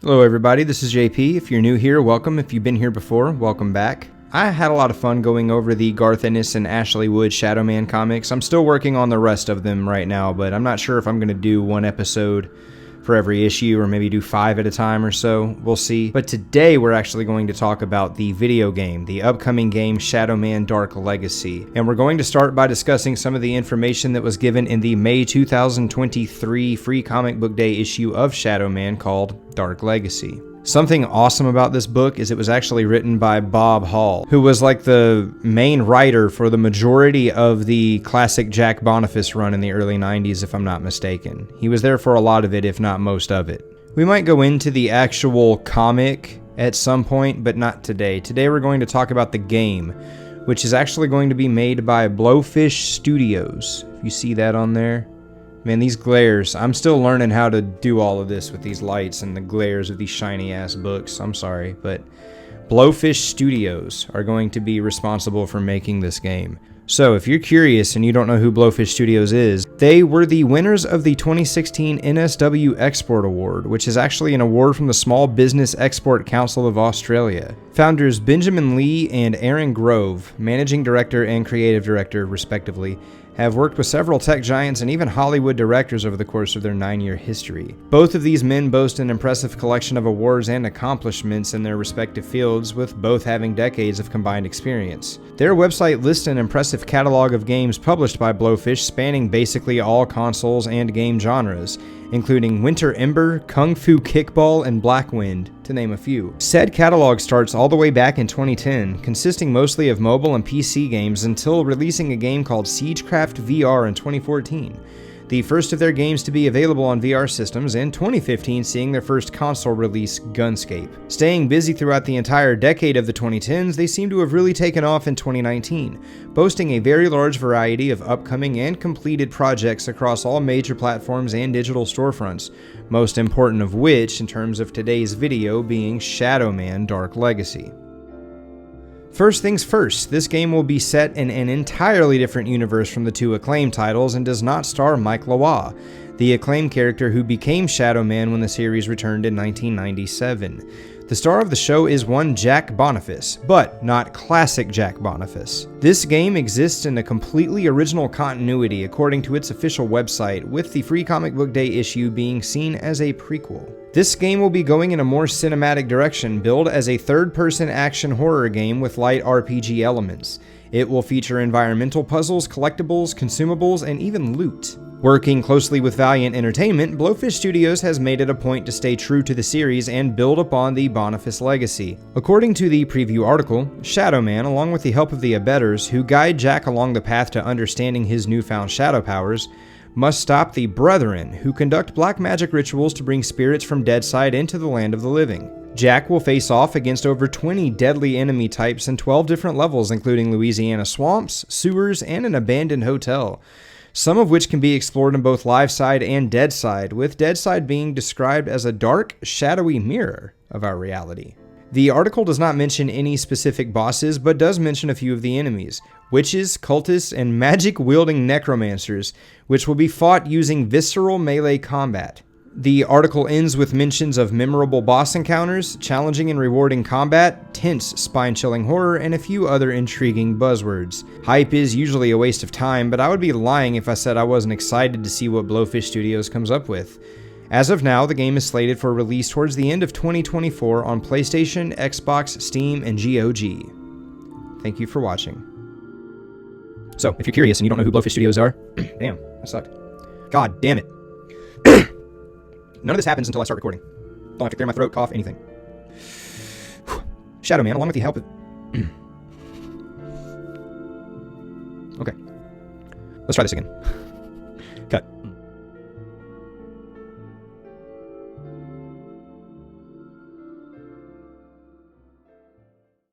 Hello everybody, this is JP. If you're new here, welcome. If you've been here before, welcome back. I had a lot of fun going over the Garth Ennis and Ashley Wood ShadowMan comics. I'm still working on the rest of them right now, but I'm not sure if I'm going to do one episode for every issue or maybe do 5 at a time or so. We'll see. But today we're actually going to talk about the video game, the upcoming game ShadowMan Darque Legacy. And we're going to start by discussing some of the information that was given in the May 2023 Free Comic Book Day issue of ShadowMan called Darque Legacy. Something awesome about this book is it was actually written by Bob Hall, who was like the main writer for the majority of the classic Jack Boniface run in the early 90s, if I'm not mistaken. He was there for a lot of it, if not most of it. We might go into the actual comic at some point, but not today. Today we're going to talk about the game, which is actually going to be made by Blowfish Studios. If you see that on there. Man, these glares, I'm still learning how to do all of this with these lights and the glares of these shiny ass books. I'm sorry, but Blowfish Studios are going to be responsible for making this game. So if you're curious and you don't know who Blowfish Studios is, they were the winners of the 2016 NSW Export Award, which is actually an award from the Small Business Export Council of Australia. Founders Benjamin Lee and Aaron Grove, managing director and creative director respectively, have worked with several tech giants and even Hollywood directors over the course of their 9-year history. Both of these men boast an impressive collection of awards and accomplishments in their respective fields, with both having decades of combined experience. Their website lists an impressive catalog of games published by Blowfish spanning basically all consoles and game genres, including Winter Ember, Kung Fu Kickball, and Black Wind, to name a few. Said catalog starts all the way back in 2010, consisting mostly of mobile and PC games until releasing a game called Siegecraft VR in 2014. The first of their games to be available on VR systems, in 2015 seeing their first console release, Gunscape. Staying busy throughout the entire decade of the 2010s, they seem to have really taken off in 2019, boasting a very large variety of upcoming and completed projects across all major platforms and digital storefronts, most important of which, in terms of today's video, being ShadowMan Darque Legacy. First things first, this game will be set in an entirely different universe from the two Acclaim titles and does not star Mike Lavoie, the Acclaim character who became Shadowman when the series returned in 1997. The star of the show is one Jack Boniface, but not classic Jack Boniface. This game exists in a completely original continuity according to its official website, with the Free Comic Book Day issue being seen as a prequel. This game will be going in a more cinematic direction, billed as a third-person action horror game with light RPG elements. It will feature environmental puzzles, collectibles, consumables, and even loot. Working closely with Valiant Entertainment, Blowfish Studios has made it a point to stay true to the series and build upon the Boniface legacy. According to the preview article, ShadowMan, along with the help of the abettors who guide Jack along the path to understanding his newfound shadow powers, must stop the Brethren, who conduct black magic rituals to bring spirits from Deadside into the land of the living. Jack will face off against over 20 deadly enemy types in 12 different levels, including Louisiana swamps, sewers, and an abandoned hotel, some of which can be explored in both live side and dead side, with dead side being described as a dark, shadowy mirror of our reality. The article does not mention any specific bosses, but does mention a few of the enemies: witches, cultists, and magic-wielding necromancers, which will be fought using visceral melee combat. The article ends with mentions of memorable boss encounters, challenging and rewarding combat, tense, spine-chilling horror, and a few other intriguing buzzwords. Hype is usually a waste of time, but I would be lying if I said I wasn't excited to see what Blowfish Studios comes up with. As of now, the game is slated for release towards the end of 2024 on PlayStation, Xbox, Steam, and GOG. Thank you for watching. So, if you're curious and you don't know who Blowfish Studios are, damn, that sucked. God damn it. None of this happens until I start recording. Don't have to clear my throat, cough, anything. ShadowMan, along with the help of... Okay. Let's try this again. Cut.